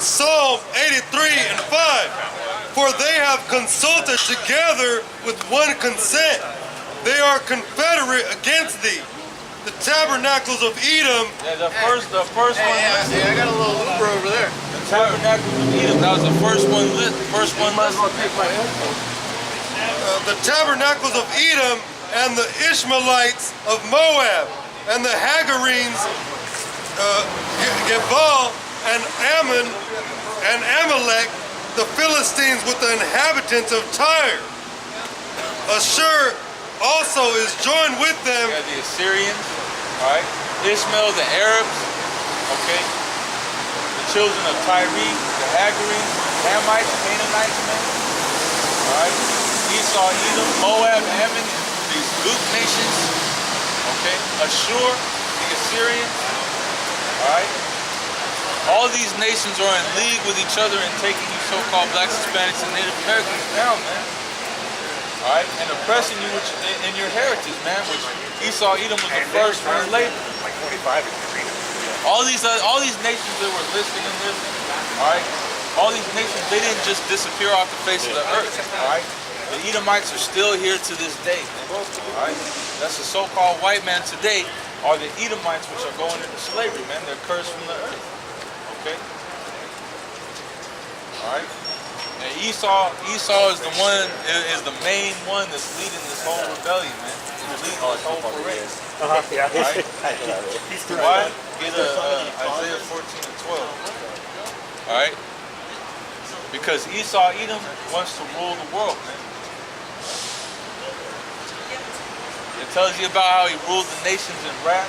Psalm 83 and 5. For they have consulted together with one consent. They are confederate against thee. The tabernacles of Edom. Yeah, the first one. I got a little Uber over there. The tabernacles of Edom. That was the first one. First one. Might as well take my headphones. The tabernacles of Edom and the Ishmaelites of Moab and the Hagarenes, Gebal and Ammon and Amalek, the Philistines with the inhabitants of Tyre. Ashur also is joined with them. You got the Assyrians, all right? Ishmael, the Arabs, okay? The children of Tyre, the Hagarenes, Hamites, Canaanites, man. All right? Esau, Edom, Moab, Ammon, these Luke nations, okay? Ashur, the Assyrians, all right? All these nations are in league with each other and taking you so-called blacks, Hispanics, and Native Americans down, man. All right, and oppressing you in your heritage, man. Which Esau, Edom was the first one labor. All these nations that were listed in this, all right. All these nations, they didn't just disappear off the face of the earth. All right, the Edomites are still here to this day. Man. All right, that's the so-called white man today. Are the Edomites, which are going into slavery, man? They're cursed from the earth. Okay. All right. And Esau is the one, is the main one that's leading this whole rebellion, man. He's leading this whole parade. Yeah. Right? Why? Get Isaiah 14 and 12. All right? Because Esau, Edom, wants to rule the world, man. It tells you about how he ruled the nations in wrath,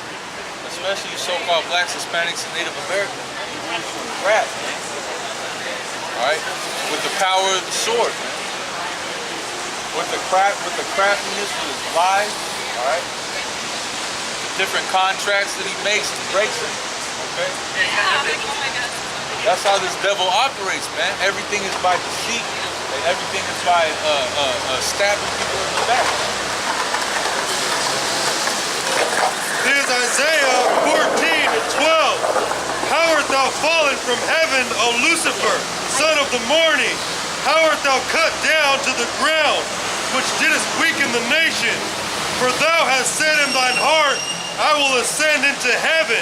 especially you so-called blacks, Hispanics, and Native Americans. He rules you in wrath, man. All right? With the power of the sword, man. With the craftiness, with his lies, all right? The different contracts that he makes and breaks them, okay? That's how this devil operates, man. Everything is by deceit, and everything is by stabbing people in the back. Here's Isaiah 14 and 12. How art thou fallen from heaven, O Lucifer, son of the morning? How art thou cut down to the ground, which didst weaken the nation? For thou hast said in thine heart, I will ascend into heaven.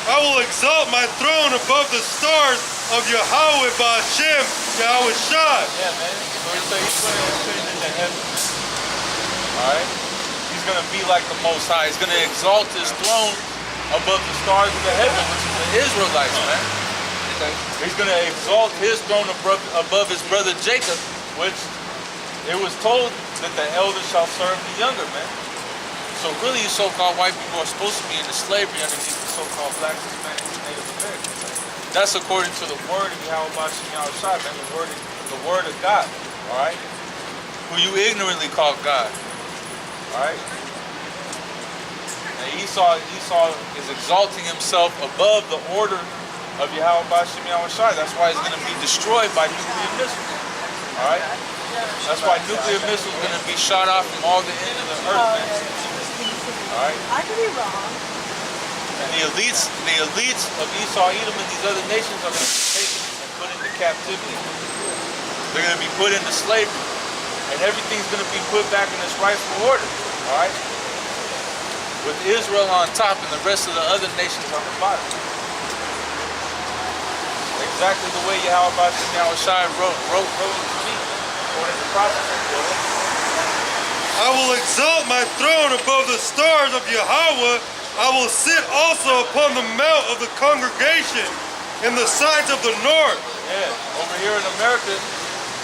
I will exalt my throne above the stars of Yahweh Ba'ashem Yahweh Shai. Yeah, man. So he's going to ascend into heaven. Alright? He's going to be like the Most High. He's going to exalt his throne above the stars of the heaven, which is the Israelites, man. Okay. He's going to exalt his throne above his brother Jacob, which it was told that the elder shall serve the younger, man. So really, you so-called white people are supposed to be into slavery underneath the so-called blacks, Hispanics, and Native Americans. That's according to the word of Yahweh Ba'ashem Yahweh Shai, man, the word of God, all right? Who you ignorantly call God, all right? And Esau is exalting himself above the order of Yahweh Ba'ashem Yahweh Shai. That's why he's going to be destroyed by nuclear missiles. All right? That's why nuclear missiles are going to be shot off from all the ends of the earth, man. All right? I could be wrong. And the elites of Esau, Edom, and these other nations are going to be taken and put into captivity. They're going to be put into slavery. And everything's going to be put back in its rightful order. All right? With Israel on top and the rest of the other nations on the bottom. Exactly the way Yahweh Ba'ashem Yahweh Shai wrote it to me, according to prophecy. I will exalt my throne above the stars of Yahweh. I will sit also upon the mount of the congregation in the sides of the north. Yeah, over here in America,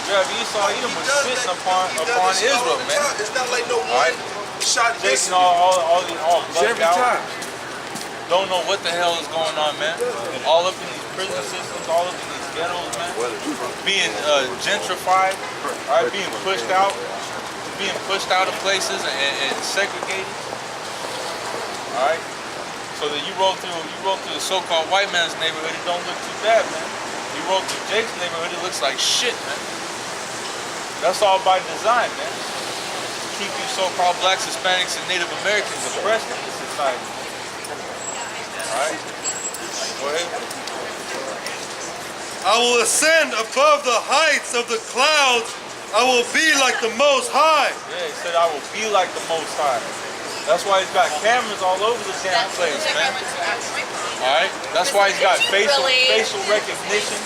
you have Esau, Edom, was sitting upon Israel, man. It's not like no one shot taking all every time. Don't know what the hell is going on, man. All up in these prison systems, all up in these ghettos, man. Being gentrified, right? Being pushed out of places and segregated. All right. So that you roll through the so-called white man's neighborhood, it don't look too bad, man. You roll through Jake's neighborhood, it looks like shit, man. That's all by design, man. Keep you so-called blacks, Hispanics, and Native Americans oppressed in this society. All right. Go ahead. I will ascend above the heights of the clouds. I will be like the Most High. Yeah, he said, I will be like the Most High. That's why he's got cameras all over the damn place, man. Alright? That's why he's got facial recognition.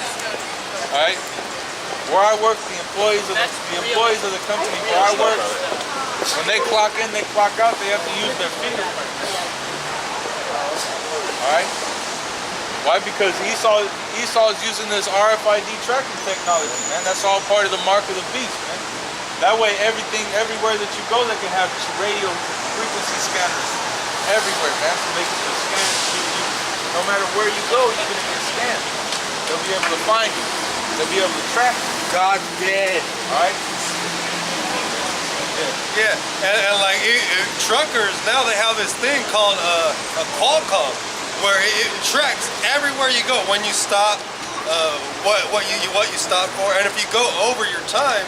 Alright? Where I work, the employees of the company where I work, when they clock in, they clock out, they have to use their fingerprints. Alright? Why? Because Esau's using this RFID tracking technology, man. That's all part of the mark of the beast, man. That way, everywhere that you go, they can have radio frequency scanners everywhere, man. So they can just scan you. No matter where you go, you're gonna get scanned. They'll be able to find you. They'll be able to track you. God dead. All right. Yeah, and like truckers now, they have this thing called a Qualcomm, where it tracks everywhere you go, when you stop, what you stop for, and if you go over your time,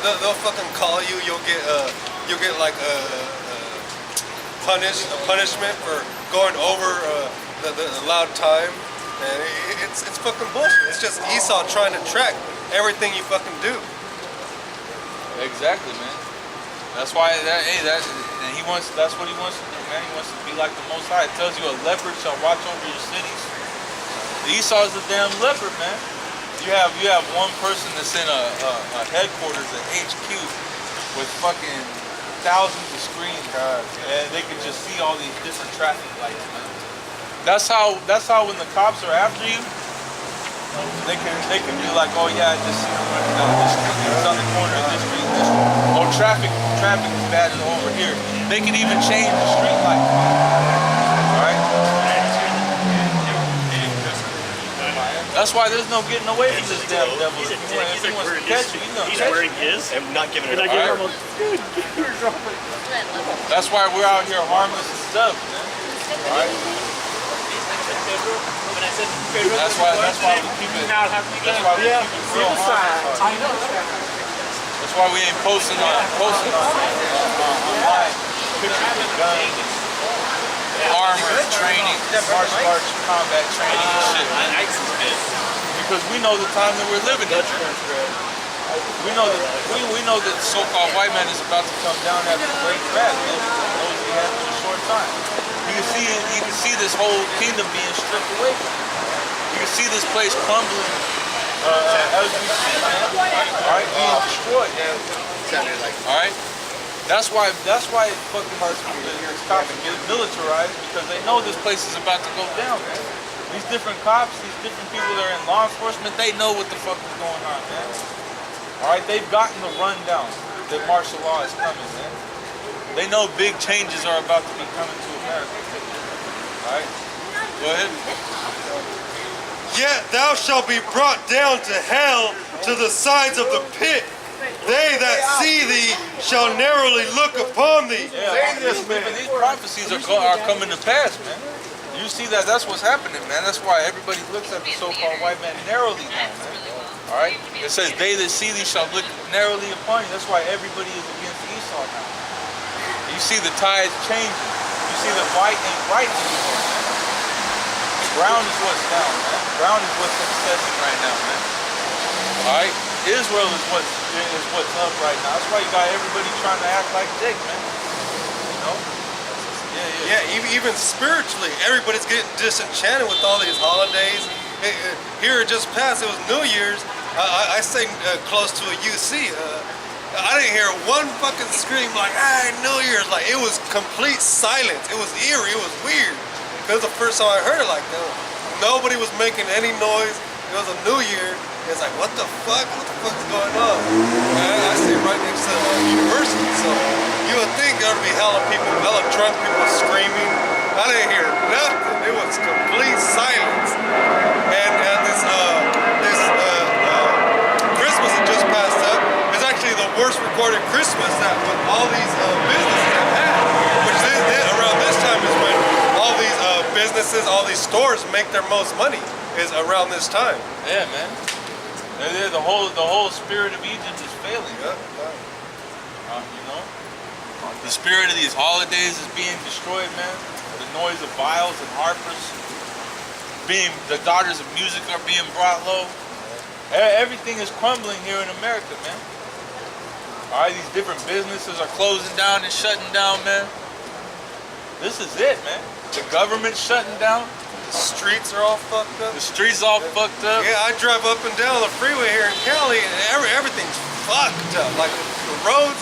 they'll fucking call you. You'll get like a punishment for going over the allowed time, and it's fucking bullshit. It's just Esau trying to track everything you fucking do. Exactly, man. That's why that's what he wants to do, man. He wants to be like the Most High. It tells you a leopard shall watch over your cities. Esau is a damn leopard, man. You have one person that's in a headquarters, an HQ, with fucking thousands of screens, and they can just see all these different traffic lights, man. That's how when the cops are after you, they can be like, oh yeah, I just see them running down this street, it's on the corner of this street, this street. Oh, traffic is bad over here. They can even change the street light. Alright? That's why there's no getting away from this damn devil. If he wants to catch you, he's gonna catch you. Wearing his and not giving it up. That's why we're out here harmless and stuff, man. Alright? That's why we keep it. That's why we keep it real harmless. That's why we ain't posting online pictures of guns, armor, training, martial arts, combat training and shit, man. Because we know the time that we're living in. We know that so-called white man is about to come down after the great wrath, man. Those we have in a short time. You can see this whole kingdom being stripped away from you. You can see this place crumbling as we speak, man. Alright, being destroyed. Alright? That's why fucking these cops get militarized, because they know this place is about to go down, man. These different cops, these different people that are in law enforcement, they know what the fuck is going on, man. Alright, they've gotten the rundown that martial law is coming, man. They know big changes are about to be coming to America. Alright? Go ahead. Yet thou shalt be brought down to hell, to the sides of the pit. They that see thee shall narrowly look upon thee. Yeah, these prophecies are coming to pass, man. You see that's what's happening, man. That's why everybody looks at the so-called white man narrowly now, man. Alright? It says, they that see thee shall look narrowly upon you. That's why everybody is against Esau now. You see the tides changing. You see that white ain't right anymore, man. Brown is what's down, man. Brown is what's successing right now, man. Alright? Israel is what's up right now. That's why you got everybody trying to act like Jake, man. You know? Yeah, even spiritually, everybody's getting disenchanted with all these holidays. Here it just passed, it was New Year's. I stayed close to a UC. I didn't hear one fucking scream like, hey, New Year's. Like, it was complete silence. It was eerie, it was weird. It was the first time I heard it like that. Nobody was making any noise. It was a New Year. It's like, what the fuck? What the fuck is going on? And I stay right next to the university, so you would think there would be hella drunk people screaming. I didn't hear nothing. It was complete silence. And this Christmas that just passed up is actually the worst recorded Christmas that with all these businesses have had. Which around this time is when all these businesses, all these stores make their most money, is around this time. Yeah, man. The whole spirit of Egypt is failing. Yeah. You know, the spirit of these holidays is being destroyed, man. The noise of viols and harpers, the daughters of music are being brought low. Everything is crumbling here in America, man. All right, these different businesses are closing down and shutting down, man. This is it, man. The government's shutting down. The streets are all fucked up. The streets all fucked up. Yeah, I drive up and down the freeway here in Cali, and everything's fucked up. Like the roads,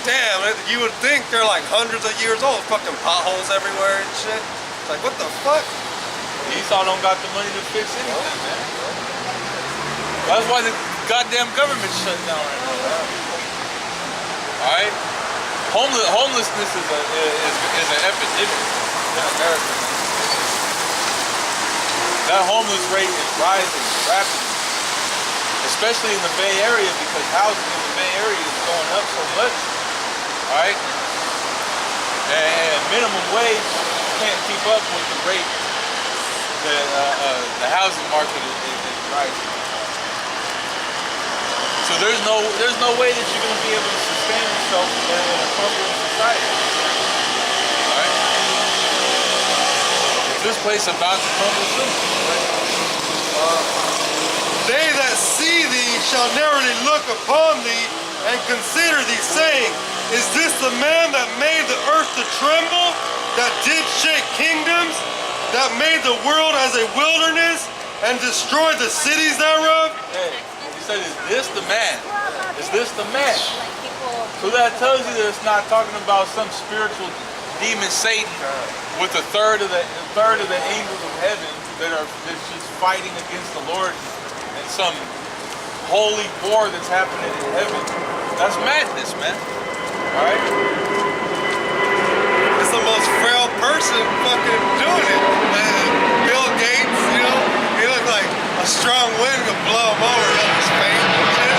damn, you would think they're like hundreds of years old. Fucking potholes everywhere and shit. It's like, what the fuck? Esau don't got the money to fix anything, man. That's why the goddamn government's shut down right now. Alright? Homelessness is an epidemic in America. That homeless rate is rising rapidly. Especially in the Bay Area, because housing in the Bay Area is going up so much. Alright? And minimum wage can't keep up with the rate that the housing market is rising. So there's no way that you're going to be able to sustain yourself in a crumbling society. Alright? This place about to crumble soon. They that see thee shall narrowly look upon thee and consider thee, saying, is this the man that made the earth to tremble, that did shake kingdoms, that made the world as a wilderness, and destroyed the cities thereof? Hey, he said, is this the man? Is this the man? So that tells you that it's not talking about some spiritual demon Satan with a third of the angels of heaven that's just fighting against the Lord and some holy war that's happening in heaven. That's madness, man. Alright? It's the most frail person fucking doing it. Bill Gates, you know, he looked like a strong wind could blow him over on his face and shit.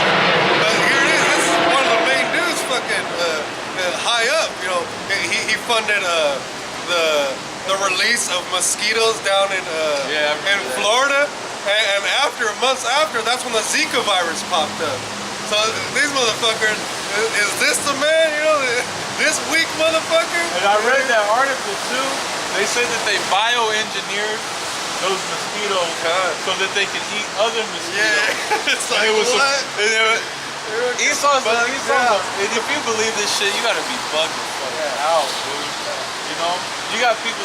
But here it is. This is one of the main dudes fucking high up, you know. He funded the release of mosquitoes down in Florida. And months after, that's when the Zika virus popped up. So these motherfuckers, is this the man, you know, this weak motherfucker? And I read that article too. They said that they bioengineered those mosquitoes so that they could eat other mosquitoes. Yeah, it's like, what? Esau's and if you believe this shit, you gotta be bugged the fuck out, dude. You know? You got people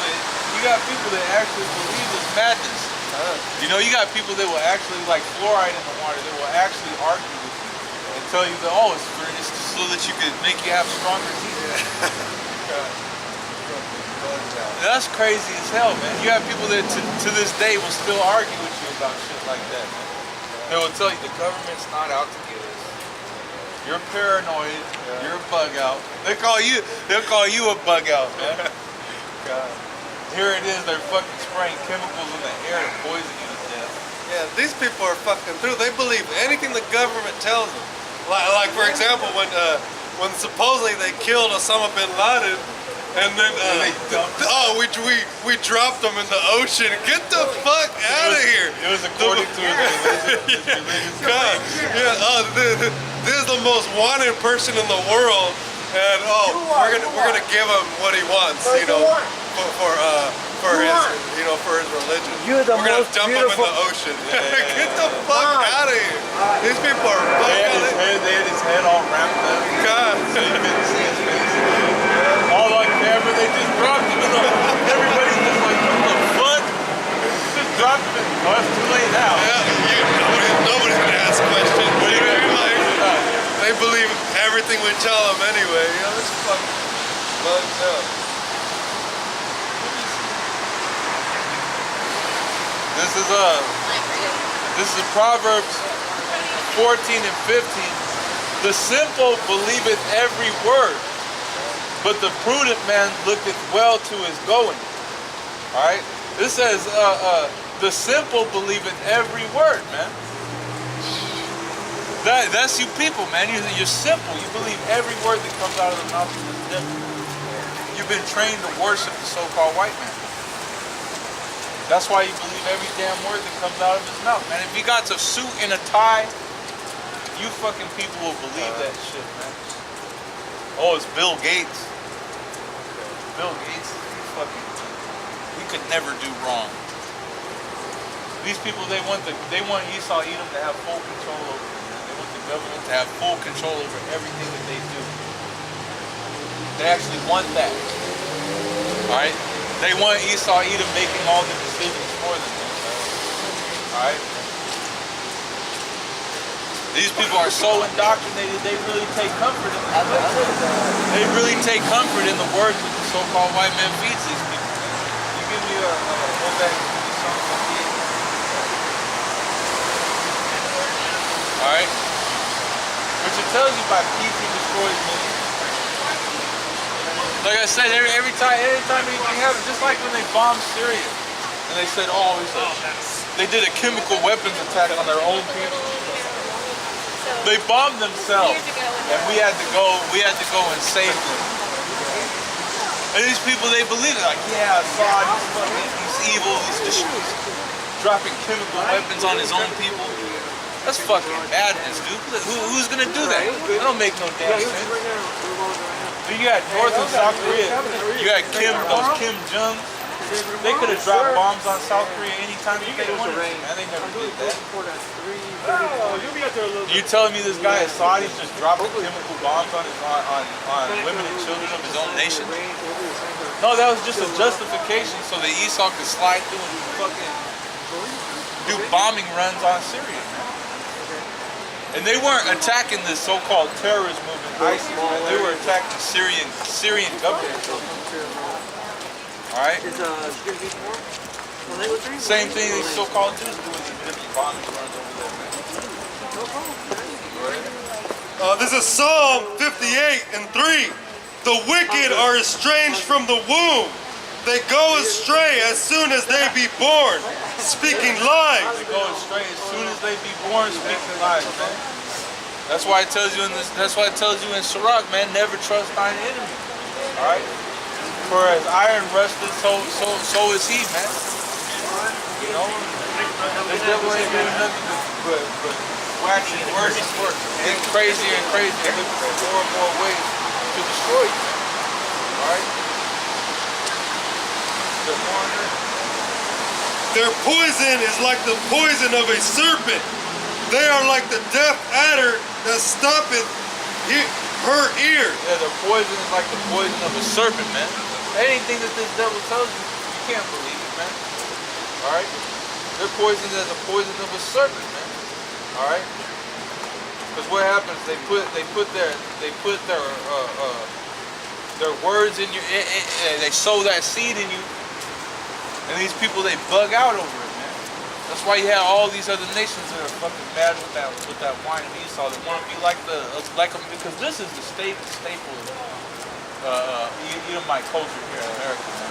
that actually believe this madness. You know, you got people that will actually, like fluoride in the water, they will actually argue with you and tell you that, oh, it's so that you could make you have stronger teeth. That's crazy as hell, man. You have people that to this day will still argue with you about shit like that, man. They will tell you the government's not out to get us. You're paranoid. You're a bug out. They'll call you a bug out, man. God. Here it is, they're fucking spraying chemicals in the air to poison you to death. Yeah, these people are fucking through. They believe anything the government tells them. Like for example, when supposedly they killed Osama bin Laden, and then we dropped them in the ocean. Get the fuck out of here! It was according to his religious God, this is the most wanted person in the world, and we're gonna give him what he wants, you know, for his religion. You're the we're gonna most dump beautiful. him in the ocean. Get the fuck out of here! These people are fucking. They had his head all wrapped up. God, so you couldn't see his face. All on camera, they just dropped him in the. Everybody's just like, what the fuck? Just dropped him in. Oh, it's too late now. Yeah, nobody's gonna ask questions. What do you mean? Like, they believe everything we tell them anyway. You know, it's fucking bugged up. This is Proverbs 14 and 15. The simple believeth every word, but the prudent man looketh well to his going. Alright? This says, the simple believeth every word, man. That's you people, man. You're simple. You believe every word that comes out of the mouth of the devil. You've been trained to worship the so-called white man. That's why you believe every damn word that comes out of his mouth, man. If he got a suit and a tie, you fucking people will believe that shit, man. Oh, it's Bill Gates. Bill Gates, he could never do wrong. These people, they want Esau, Edom to have full control over them. They want the government to have full control over everything that they do. They actually want that. All right? They want Esau, Edom making all the decisions for them. All right? These people are so indoctrinated, they really take comfort in the They really take comfort in the words that the so-called white man feeds these people. You give me go back to Psalm 58. Alright? Which it tells you by peace he destroys many. Like I said, every time anything happens, just like when they bombed Syria. And they said, they did a chemical weapons attack on their own people. They bombed themselves. And we had to go and save them. And these people, they believe it. Like, yeah, Assad, he's evil, he's dropping chemical weapons on his own people. That's fucking madness, dude. Who's gonna do that? That don't make no damn sense. You got North and South Korea. You got those Kim Jong. They could have dropped bombs on South Korea anytime they wanted. Man, they never did that. You telling me this guy Assad is just dropping chemical bombs on women and children of his own nation? No, that was just a justification so that Esau could slide through and fucking do bombing runs on Syria, man. And they weren't attacking this so-called terrorist movement, ISIS, man. They were attacking Syrian government. All right? Same thing these so-called Jews do with these different bombing runs over there, man. This is Psalm 58 and 3. The wicked are estranged from the womb. They go astray as soon as they be born, speaking lies. They go astray as soon as they be born, speaking lies, man. That's why it tells you in this. That's why it tells you in Sirach, man, never trust thine enemy. All right. For as iron rusted, so is he, man. You know, the devil ain't doing nothing but waxing worse and worse, getting crazier and crazier, looking for more and more ways to destroy you, man. All right. Their poison is like the poison of a serpent. They are like the deaf adder that stoppeth her ear. Yeah, their poison is like the poison of a serpent, man. Anything that this devil tells you, you can't believe it, man. All right? Their poison is the poison of a serpent, man. All right? Because what happens? They put their words in you. They sow that seed in you. And these people, they bug out over it, man. That's why you have all these other nations that are fucking mad with that wine of Esau. They want to be like them, because this is the staple of Edomite culture here in America, man.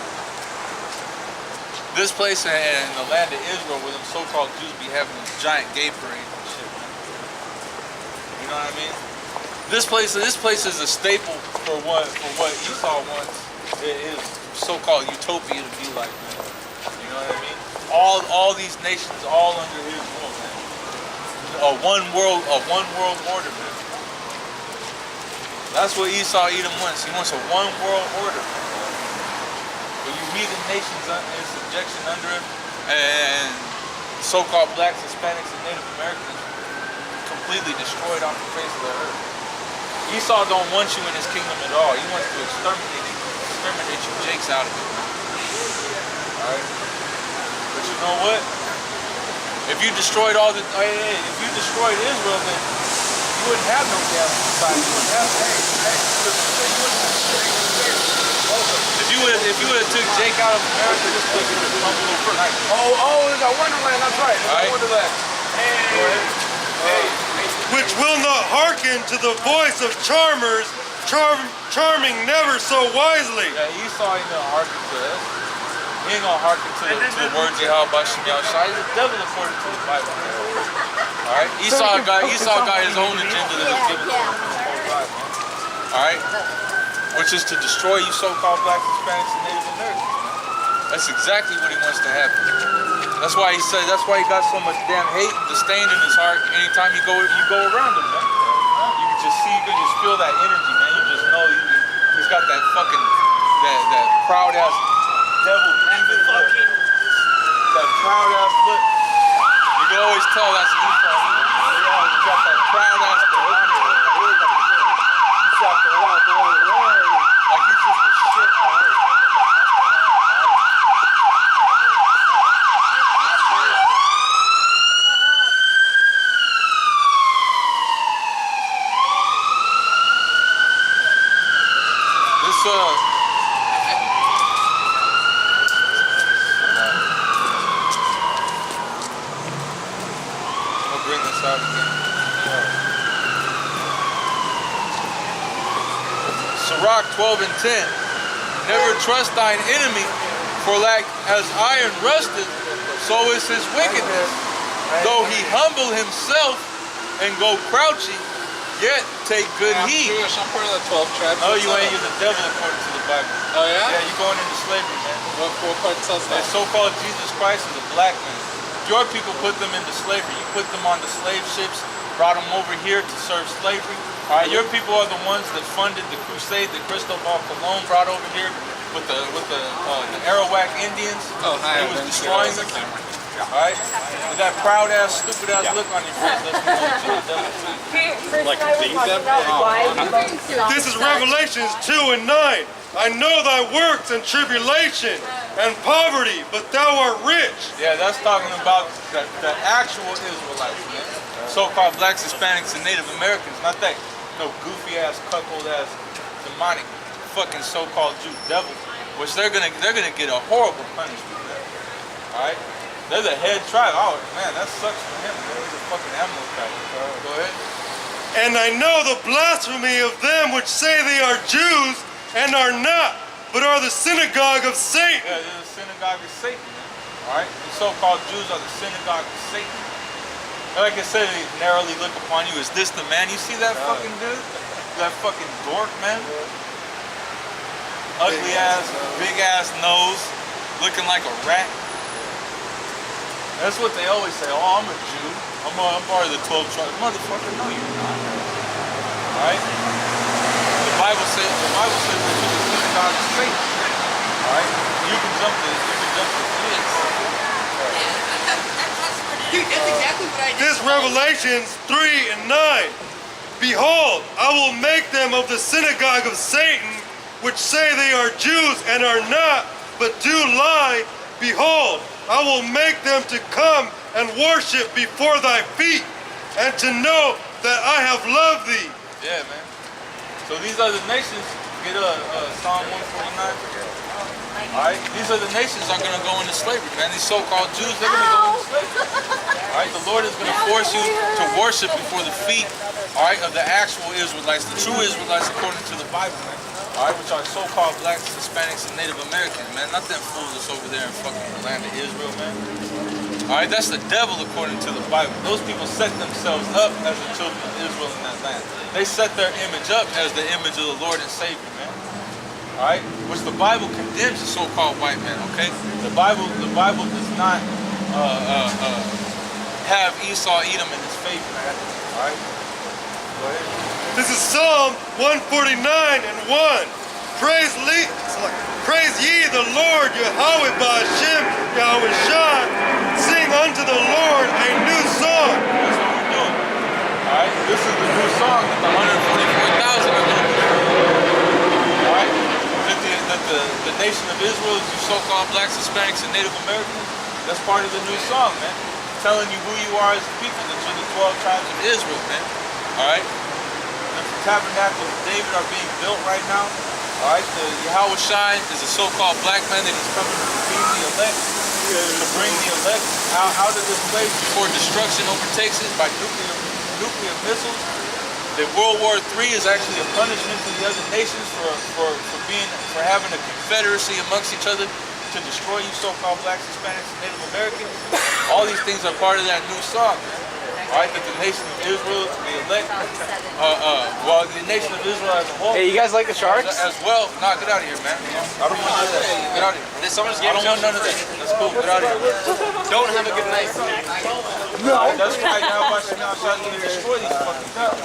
This place and the land of Israel, where them so-called Jews be having these giant gay parades and shit, man. You know what I mean? This place is a staple for what Esau wants is so-called utopia to be like, man. You know what I mean? All these nations, all under his rule, man. A one world order, man. That's what Esau Edom wants. He wants a one world order, man. Where you heathen nations in subjection under him, and so-called blacks, Hispanics, and Native Americans completely destroyed off the face of the earth. Esau don't want you in his kingdom at all. He wants to exterminate you jakes out of it, man. Alright? But you know what? If you destroyed Israel, then you wouldn't have no damn society. You wouldn't have If you would have took Jake out of America, this place would have crumbled overnight. Oh, there's a Wonderland, that's right. Right. Wonderland. Which will not hearken to the voice of charmers, charming never so wisely. Yeah, Esau ain't gonna hearken to us. He ain't gonna hearken to the words of Yahweh Shem Yahushua. He's the devil according to the Bible. Alright? Esau got his own agenda that is given to him from the Most High, man. Alright? Which is to destroy you so-called blacks, Hispanics, and Native Americans, man. That's exactly what he wants to happen. That's why he got so much damn hate and disdain in his heart anytime you go around him, man. You can just feel that energy, man. You just know he's got that fucking that proud ass devil demon look. That proud ass look. always tell that's Esau. He's got that proud ass demonic. Like he's just a shit on earth. I'll bring this out again. Sirach 12 and 10. Never trust thine enemy, for like as iron rusteth, so is his wickedness. Though he humble himself and go crouching, yet take good heed. Jewish. I'm part of the 12 tribes. Oh, you ain't. You're the devil according to the Bible. Oh, yeah? Yeah, you're going into slavery, man. What part says The that? so-called Jesus Christ is a black man. Your people put them into slavery. You put them on the slave ships, brought them over here to serve slavery. All right, your people are the ones that funded the crusade that Cristobal Colon brought over here with the Arawak Indians. Oh, hi. He was destroying them. All right, with that proud ass, stupid ass look on your face, let's move to the devil too. Like This is Revelations 2 and 9. I know thy works and tribulation and poverty, but thou art rich. Yeah, that's talking about the actual Israelites, man. So-called blacks, Hispanics, and Native Americans, not that no goofy ass, cuckold ass, demonic, fucking so-called Jew devil, which they're gonna get a horrible punishment. All right, they're the head tribe. Oh man, that sucks for him. He's a fucking animal tribe. Go ahead. And I know the blasphemy of them which say they are Jews and are not, but are the synagogue of Satan. Yeah, they're the synagogue of Satan, man. All right, the so-called Jews are the synagogue of Satan. Like I said, they narrowly look upon you. Is this the man? You see that fucking dude? That fucking dork, man? Ugly ass, big ass nose, looking like a rat. That's what they always say. Oh, I'm a Jew. I'm part of the 12 tribes. Motherfucker, no, you're not. All right? The Bible says we're to the synagogue of Satan. All right? You can jump the fence. Dude, that's exactly what I did. This Revelations 3 and 9. Behold, I will make them of the synagogue of Satan, which say they are Jews and are not, but do lie. Behold, I will make them to come and worship before thy feet, and to know that I have loved thee. Yeah, man. So these are the nations. Get Psalm 149. Alright, these are the nations that are going to go into slavery, man. These so-called Jews, they're going to go into slavery. Alright, the Lord is going to force you to worship before the feet, alright, of the actual Israelites, the true Israelites according to the Bible, man. Alright, which are so-called blacks, Hispanics, and Native Americans, man. Not them fools that's over there in fucking the land of Israel, man. Alright, that's the devil according to the Bible. Those people set themselves up as the children of Israel in that land. They set their image up as the image of the Lord and Savior, man. Alright? Which the Bible condemns the so-called white man, okay? The Bible does not have Esau Edom in his favor. Alright? Go ahead. This is Psalm 149 and 1. Praise ye the Lord, Yahweh Ba'ashem, Yahweh Shah. Sing unto the Lord a new song. That's what we're doing. Alright? This is the new song that the 144,000 are going to do. Alright? That the nation of Israel is you so-called blacks, Hispanics, and Native Americans. That's part of the new song, man. Telling you who you are as a people, that you're the 12 tribes of Israel, man. Alright? The tabernacles of David are being built right now. Alright? The Yahweh Shai is a so-called black man that is coming to redeem the elect, to bring the elect out of this place before destruction overtakes it by nuclear missiles. That World War III is actually a punishment to the other nations for having a confederacy amongst each other to destroy you so-called blacks, Hispanics, and Native Americans. All these things are part of that new song, man. Alright, that the nation of Israel, the elect, well, the nation of Israel as a whole. Hey, you guys like the Sharks? As well. Nah, get out of here, man. I don't want none of that. Get out of here. Did someone just I give don't want none of that. That's cool. Get out of here. Don't have a good night. No. That's right now. Watch now. I'm trying to destroy these fucking cows.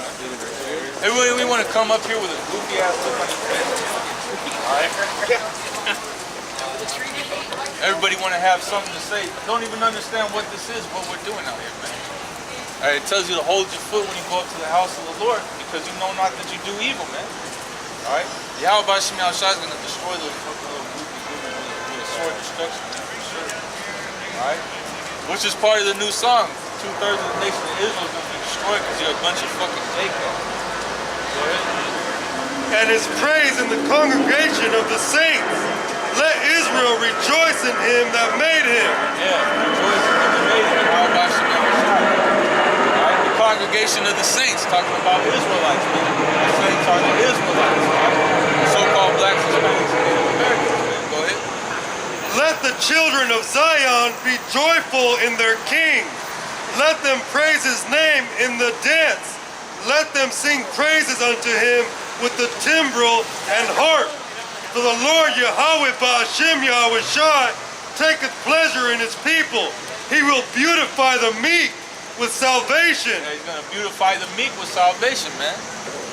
Hey, we want to come up here with a goofy ass look on your face. Alright? Everybody want to have something to say. Don't even understand what this is, what we're doing out here, man. All right, it tells you to hold your foot when you go up to the house of the Lord, because you know not that you do evil, man. All right? Yahweh Shem Yahushua is going to destroy those fucking little groupies with a sword destruction, man, for sure. All right? Which is part of the new song. 2/3 of the nation of Israel is going to be destroyed because you're a bunch of fucking Jacob. Go ahead. And his praise in the congregation of the saints. Let Israel rejoice in him that made him. Yeah, rejoice in him that made him. Yahweh Shem Yahushua. The congregation of the saints, talking about Israelites, man. The saints are the Israelites, right? So-called blacks, Hispanics, and Native Americans, man. Go ahead. Let the children of Zion be joyful in their king. Let them praise his name in the dance. Let them sing praises unto him with the timbrel and harp. For the Lord Yahweh Ba'ashem Yahushua taketh pleasure in his people. He will beautify the meek with salvation. Yeah, he's going to beautify the meek with salvation, man.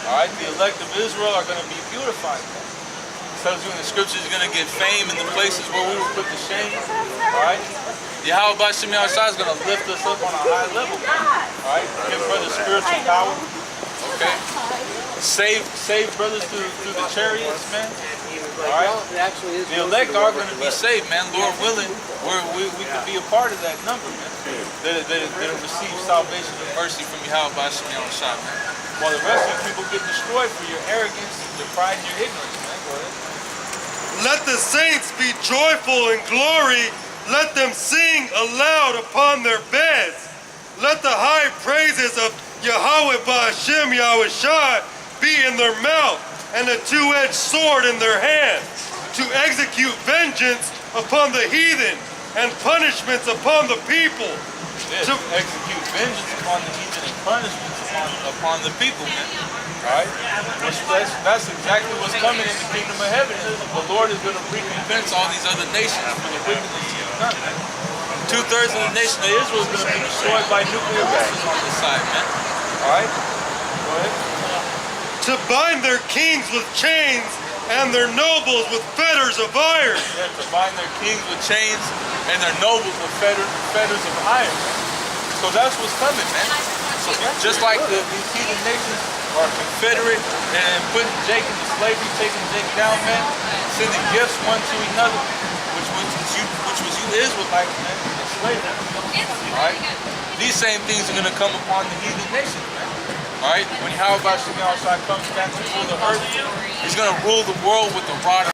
All right, the elect of Israel are going to be beautified, man. It tells you in the scriptures you're going to get fame in the places where we were put to shame. All right? Yahweh Ba'ashem Yahushua is going to lift us up on a high level, man. All right? Give brothers spiritual power. Okay? Save brothers through the chariots, man. All right? The elect are going to be saved, man. Lord willing, we could be a part of that number, man. That'll receive salvation and mercy from Yahweh Ba'ashem Yahushua, man. While the rest of you people get destroyed for your arrogance, your pride, and your ignorance, man. Go ahead. Let the saints be joyful in glory. Let them sing aloud upon their beds. Let the high praises of Yahweh Ba'ashem Yahushua be in their mouth, and a two-edged sword in their hand, to execute vengeance upon the heathen and punishments upon the people. Yeah, to execute vengeance upon the heathen and punishments upon the people, man. Alright? That's exactly what's coming in the kingdom of heaven. The Lord is going to recompense all these other nations for the wickedness you've done, man. 2/3 of the nation of Israel is going to be destroyed by nuclear weapons on this side, man. Alright? Go ahead. To bind their kings with chains and their nobles with fetters of iron. Yeah, to bind their kings with chains and their nobles with fetters of iron. So that's what's coming, man. So just like these heathen nations are Confederate and putting Jake into slavery, taking Jake down, man, sending gifts one to another, which was you Israelites, man, in slavery. Alright? These same things are going to come upon the heathen nations, man. Alright? When Yahweh Ba'ashem Yahushua comes back to rule the earth, he's going to rule the world with a rod